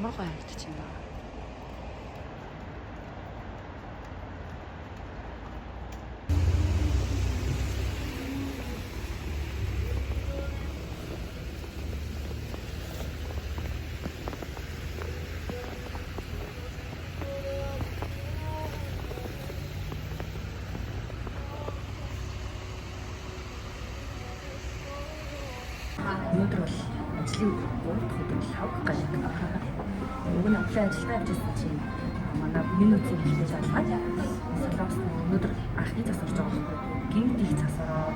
амар гоё харагдчихна. Өнөөдөр бол ажлын 3 дахь өдөр хавх гэж байна. Уг нь офлайн ажилдаа явж байсан чинь манай миний үзэн хэлж аваад солонгос өнөөдөр анхны засварж байгаа байхгүй. Гинт их засвараа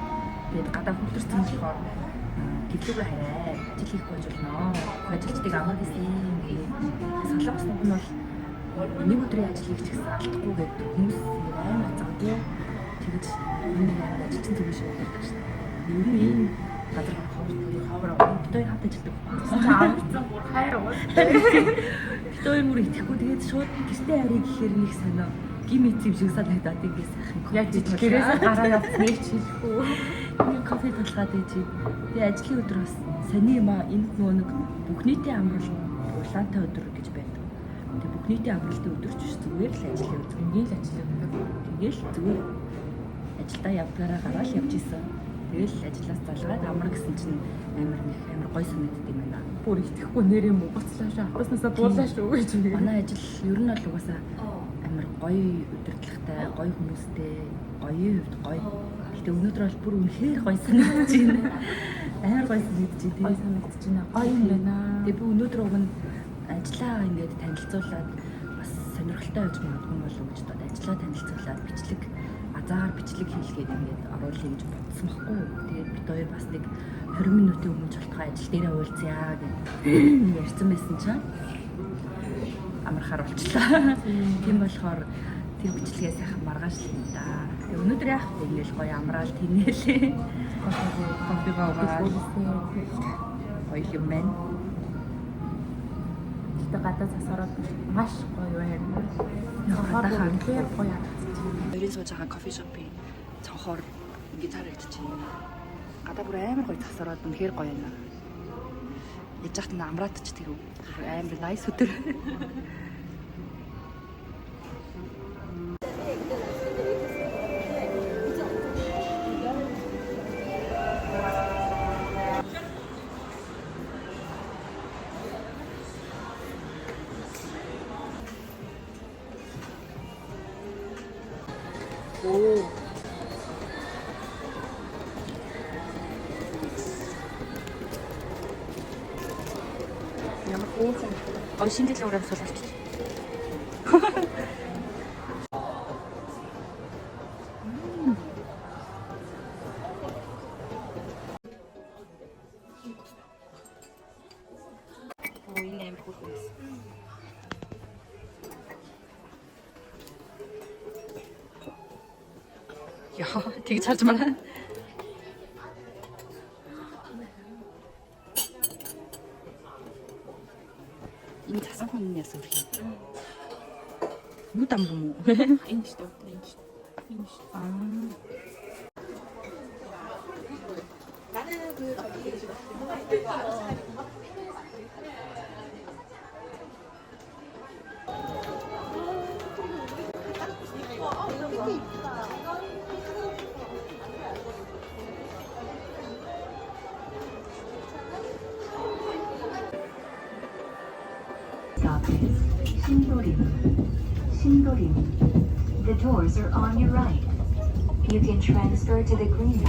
тэгээд гадаа хөлтөрсөн болохоор гэвлүүгээ хараа. Ажил хийх гэж болно. Ажилчдыг амар гэсэн солонгос нь бол нэг өдрийн ажил хийх гэсэн алдахгүй гэдэг хүмүүс амар зовдөө. Тэгэж миний ажилчин зүг шиг байдаг шээ. Ер нь ийм гадар хавар битүүр хат ажилдаг. Амарцсан бүр хайр уу. Битүүр мөр итгэхгүй тэгээд шууд гэртээ харъя гэхээр нэг санаа гим эцэм шиг санагдаад ингээс ахын. Яг гэрээс гараа явсан нэг ч хэлэхгүй. Нэг кофе тулгаад байж. Тэгээд ажлын өдөр бас сони юм аа энэ нэг бүх нийтийн амрал улаантай өдөр гэж байдаг. Тэгээд бүх нийтийн амралтын өдөр ч зүгээр л ажлын өдөр. Ингээл ажлын өдөр. Ингээл зүгээр ажилдаа явдгаараа гараал явж исэн. Тэгэл ажлаас залгаад амар гэсэн чинь амар гой санагддаг юм байна. Бүр итгэхгүй нэрээ мө буцлаа шүү. Автобуснасаа буулаа шүү гэж юм. Манай ажил ер нь бол угаасаа амар гоё өдөртлөгтэй, гоё хүмүүстэй, гоёын хувьд гоё. Гэтэ өнөөдөр бол бүр үнэхээр гоё санагдаж байна. Амар гоё санагдаж байна. Гоё санагдаж байна. Гоё юм байна. Тэгээ би өнөөдөр уг нь ажлаа ингээд танилцуулаад бас сонирхолтой байж магадгүй болов уу гэж бодоод ажлаа танилцуулаад бичлэг азаар бичлэг хийлгээд ингээд оруулъя гэж бодсон байхгүй юу. Тэгээд бид хоёр бас нэг 20 минутын өмнө жолтгоо ажил дээрээ уулзъя гэж ярьсан байсан чинь амархаар болчлаа. Тийм болохоор тэр бичлэгээ сайхан маргааш л юм да. Тэгээд өнөөдөр яах вэ? Ингээд гоё амраал тэнээлээ. Кофегаа уугаад гоё юм байна. Гэтэ гадаа засараад маш гоё байна. Гадаа хэр гоё. Өрийн сууж байгаа кофе шопын цонхоор ингэж харагдчихэв. Гадаа бүр амар гоё засараад үнэхээр гоё байна. Яж хат н амраад ч тэр амар nice өдөр. 오. Ямар уусан. Шинжлэх ухааны сурвалж. Оо энэ амар хурц. Яа, 되게 잘 좀 하네. Энэ цасан хүн яасан бэ? Нүд амбуу муу. Энэ шүү дээ. Энэ шүү. 나는 그 Shindorin. The doors are on your right. You can transfer to the green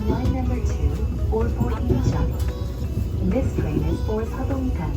line number 2, or for Incheon. This train is for Sadongtan.